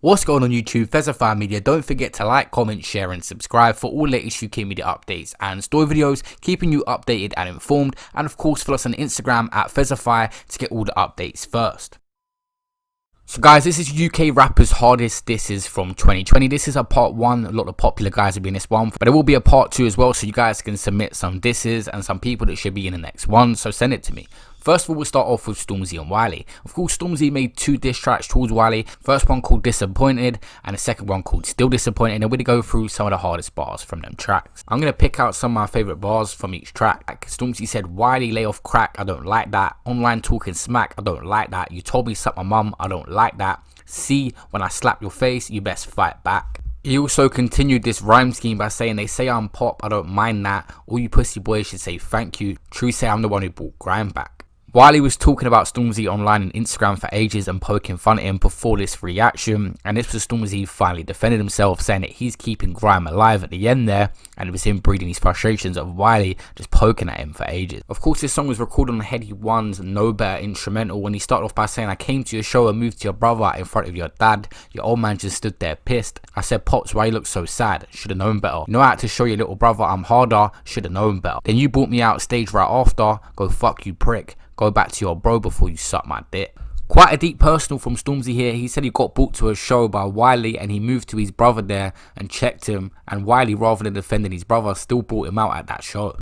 What's going on YouTube, Fesify Media? Don't forget to like, comment, share and subscribe for all latest UK media updates and story videos, keeping you updated and informed, and of course follow us on Instagram at Fesify to get all the updates first. So guys, this is UK rappers' hardest disses from 2020. This is a part 1, a lot of popular guys will be in this one, but there will be a part 2 as well, so you guys can submit some disses and some people that should be in the next one, so send it to me. First of all, we'll start off with Stormzy and Wiley. Of course, Stormzy made 2 diss tracks towards Wiley. First one called Disappointed and the second one called Still Disappointed. And we're going to go through some of the hardest bars from them tracks. I'm going to pick out some of my favourite bars from each track. Stormzy said, "Wiley, lay off crack, I don't like that. Online talking smack, I don't like that. You told me suck my mum, I don't like that. See, when I slap your face, you best fight back." He also continued this rhyme scheme by saying, "They say I'm pop, I don't mind that. All you pussy boys should say thank you. True say I'm the one who brought grime back." Wiley was talking about Stormzy online and Instagram for ages and poking fun at him before this reaction, and this was Stormzy finally defended himself, saying that he's keeping grime alive at the end there, and it was him breeding these frustrations of Wiley just poking at him for ages. Of course, this song was recorded on Heady One's No Better instrumental, when he started off by saying, "I came to your show and moved to your brother in front of your dad. Your old man just stood there pissed. I said, Pops, why you look so sad? Should've known better. You know I had to show your little brother I'm harder. Should've known better. Then you brought me out stage right after. Go fuck you prick. Go back to your bro before you suck my dick." Quite a deep personal from Stormzy here. He said he got booked to a show by Wiley and he moved to his brother there and checked him, and Wiley, rather than defending his brother, still brought him out at that show.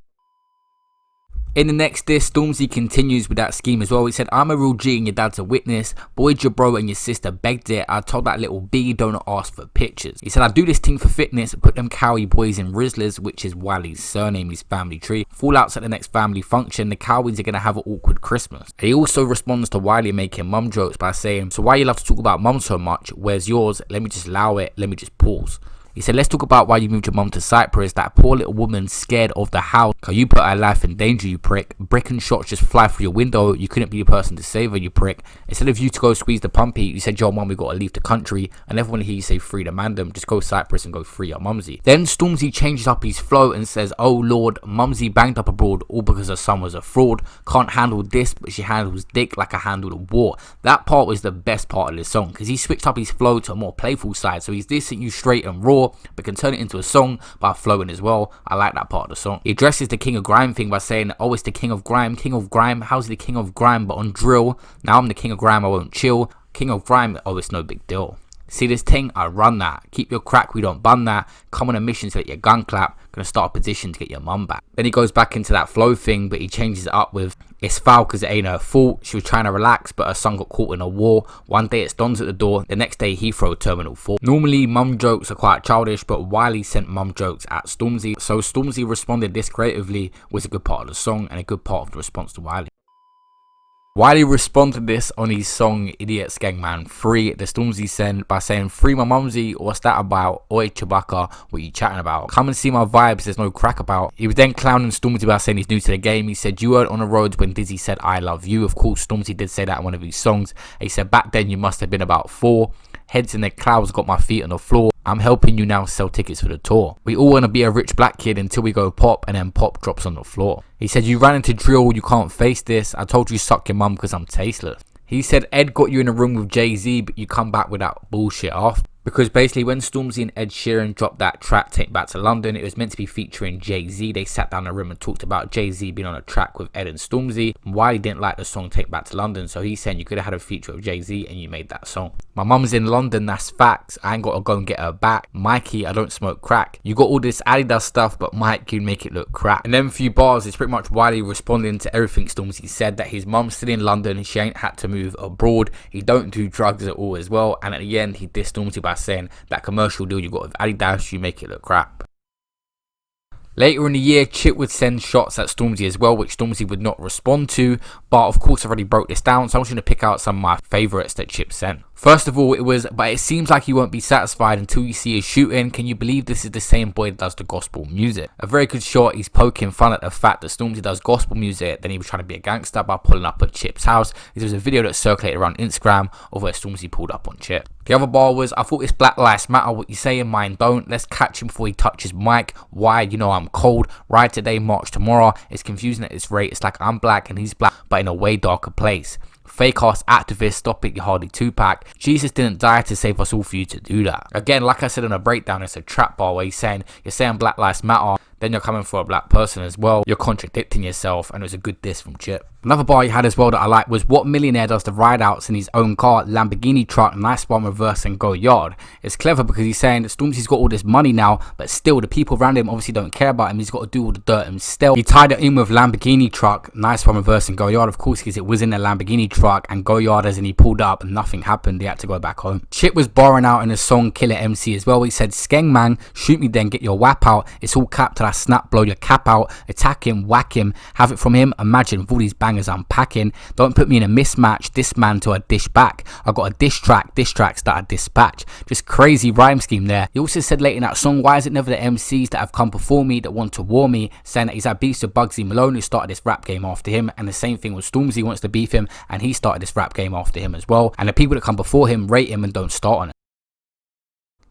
In the next diss, Stormzy continues with that scheme as well. He said, "I'm a real G and your dad's a witness. Boyd, your bro and your sister begged it. I told that little B don't ask for pictures." He said, "I do this thing for fitness. Put them Cowie boys in Rizzlers," which is Wiley's surname, his family tree. "Fallouts at the next family function. The Cowies are going to have an awkward Christmas." He also responds to Wiley making mum jokes by saying, "So why you love to talk about mum so much? Where's yours? Let me just allow it. Let me just pause." He said, "Let's talk about why you moved your mum to Cyprus. That poor little woman scared of the house. Cause you put her life in danger, you prick. Brick and shots just fly through your window. You couldn't be the person to save her, you prick. Instead of you to go squeeze the pumpy, you said, yo mum, we gotta leave the country. I never want to hear you say free the mandem. Just go Cyprus and go free your mumsy." Then Stormzy changes up his flow and says, "Oh lord, mumsy banged up abroad all because her son was a fraud. Can't handle this, but she handles dick like I handle the war." That part was the best part of the song because he switched up his flow to a more playful side. So he's dissing you straight and raw, but can turn it into a song by flowing as well. I like that part of the song. He addresses the king of grime thing by saying, "Oh, it's the king of grime. King of grime, how's he the king of grime but on drill? Now I'm the king of grime, I won't chill. King of grime, oh, it's no big deal. See this thing, I run that. Keep your crack, we don't bun that. Come on a mission to let your gun clap. Gonna start a petition to get your mum back." Then he goes back into that flow thing, but he changes it up with, "It's foul cause it ain't her fault. She was trying to relax, but her son got caught in a war. One day it's Don's at the door, the next day Heathrow Terminal 4. Normally mum jokes are quite childish, but Wiley sent mum jokes at Stormzy. So Stormzy responded this creatively, was a good part of the song and a good part of the response to Wiley. Wiley responded this on his song Idiots Gangman 3 the Stormzy sent by saying, "Free my mumsy, what's that about? Oi Chewbacca, what you chatting about? Come and see my vibes, there's no crack about." He was then clowning Stormzy by saying he's new to the game. He said, "You weren't on the roads when Dizzy said I love you." Of course, Stormzy did say that in one of his songs. He said, "Back then you must have been about 4. Heads in the clouds, got my feet on the floor. I'm helping you now sell tickets for the tour. We all want to be a rich black kid until we go pop and then pop drops on the floor." He said, "You ran into drill, you can't face this. I told you suck your mum because I'm tasteless." He said, "Ed got you in a room with Jay-Z, but you come back with that bullshit off." Because basically when Stormzy and Ed Sheeran dropped that track Take Back to London, it was meant to be featuring Jay-Z. They sat down in a room and talked about Jay-Z being on a track with Ed and Stormzy. Wiley didn't like the song Take Back to London, so he's saying you could have had a feature with Jay-Z and you made that song. "My mum's in London, that's facts. I ain't got to go and get her back. Mikey, I don't smoke crack. You got all this Adidas stuff, but Mike, you make it look crack." And then a few bars, it's pretty much Wiley responding to everything Stormzy said, that his mum's still in London, she ain't had to move abroad. He don't do drugs at all as well. And at the end, he dissed Stormzy by saying, "That commercial deal you got with Adidas, you make it look crap." Later in the year, Chip would send shots at Stormzy as well, which Stormzy would not respond to. But of course, I've already broke this down, so I'm just going to pick out some of my favourites that Chip sent. First of all, it was, "But it seems like you won't be satisfied until you see us shooting. Can you believe this is the same boy that does the gospel music?" A very good shot. He's poking fun at the fact that Stormzy does gospel music, then he was trying to be a gangster by pulling up at Chip's house. There was a video that circulated around Instagram of where Stormzy pulled up on Chip. The other bar was, "I thought it's Black Lives Matter, what you saying, mine don't. Let's catch him before he touches mic. Why? You know I'm cold. Ride today, march tomorrow. It's confusing at this rate. It's like I'm black and he's black, but in a way darker place. Fake ass activist, stop it, you Hardy Tupac. Jesus didn't die to save us all for you to do that. Again, like I said in a breakdown, it's a trap bar where you're saying Black Lives Matter, then you're coming for a black person as well. You're contradicting yourself, and it was a good diss from Chip. Another bar he had as well that I like was, what millionaire does the ride outs in his own car, Lamborghini truck, nice one, reverse and go yard? It's clever because he's saying that Stormzy's got all this money now, but still the people around him obviously don't care about him. He's got to do all the dirt himself. He tied it in with Lamborghini truck, nice one, reverse and go yard, of course, because it was in a Lamborghini truck, and go yard as in he pulled up and nothing happened. He had to go back home. Chip was barring out in a song Killer MC as well. He said, skeng man, shoot me then, get your whap out. It's all cap till I snap, blow your cap out. Attack him, whack him, have it from him. Imagine with all these bangers I'm packing. Don't put me in a mismatch, this man to a dish back. I got a diss tracks that I dispatch. Just crazy rhyme scheme there. He also said later in that song, why is it never the MCs that have come before me that want to war me? Saying that he's had beefs with Bugsy Malone, who started this rap game after him, and the same thing with Stormzy, wants to beef him, and he started this rap game after him as well. And the people that come before him rate him and don't start on it.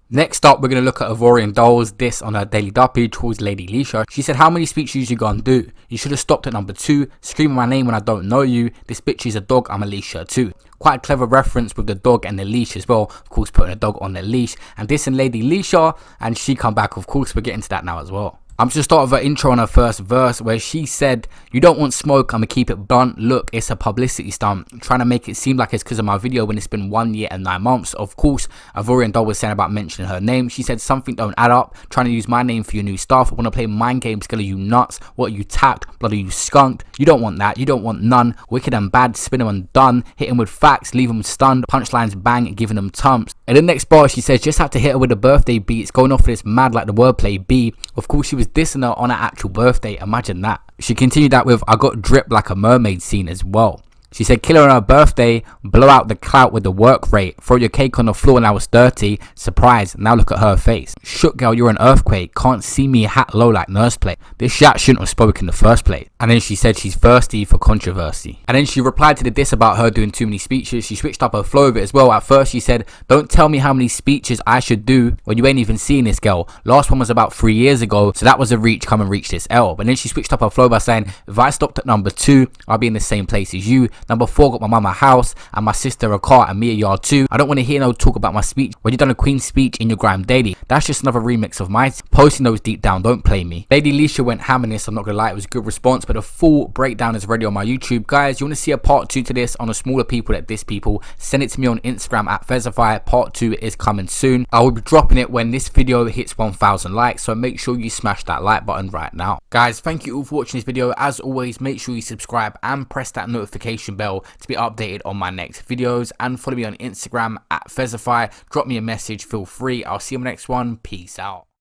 Next up, we're going to look at Ivorian Doll's diss on her daily duppy towards Lady Leisha. She said, how many speeches you gonna do? You should have stopped at number 2. Screaming my name when I don't know you. This bitch is a dog, I'm a Leisha too. Quite a clever reference with the dog and the leash as well. Of course, putting a dog on the leash. And dissing Lady Leisha, and she come back. Of course, we're getting to that now as well. I'm just start with her intro on her first verse where she said, you don't want smoke, I'ma keep it blunt. Look, it's a publicity stunt. Trying to make it seem like it's because of my video when it's been 1 year and 9 months. Of course, Ivorian Doll was saying about mentioning her name. She said something don't add up. Trying to use my name for your new stuff. Wanna play mind games, girl, are you nuts? What are you tacked? Blood, are you skunked? You don't want that, you don't want none. Wicked and bad, spin them and done. Hit him with facts, leave them stunned. Punchlines bang, giving them tumps. And the next bar she says, just had to hit her with the birthday beats. Going off for this mad like the wordplay B. Of course, she was dissing her on her actual birthday. Imagine that. She continued that with, I got drip like a mermaid scene as well. She said, kill her on her birthday, blow out the clout with the work rate, throw your cake on the floor and I was dirty, surprise, now look at her face. Shook girl, you're an earthquake, can't see me hat low like nurse play. This shat shouldn't have spoken in the first place. And then she said she's thirsty for controversy. And then she replied to the diss about her doing too many speeches. She switched up her flow of it as well. At first she said, don't tell me how many speeches I should do when you ain't even seen this girl. Last one was about 3 years ago, so that was a reach, come and reach this L. But then she switched up her flow by saying, if I stopped at number 2, I'll be in the same place as you. Number 4 got my mama a house and my sister a car and me a yard too. I don't want to hear no talk about my speech when you done a queen speech in your gram daily. That's just another remix of mine. Posting those deep down, don't play me. Lady Leisha went ham in this, I'm not gonna lie, it was a good response, but a full breakdown is ready on my YouTube. Guys, you want to see a part 2 to this on a smaller people that diss people, send it to me on Instagram at Fesify. Part 2 is coming soon. I will be dropping it when this video hits 1,000 likes, so make sure you smash that like button right now. Guys, thank you all for watching this video. As always, make sure you subscribe and press that notification bell to be updated on my next videos, and follow me on Instagram at Fesify. Drop me a message, feel free. I'll see you in the next one. Peace out.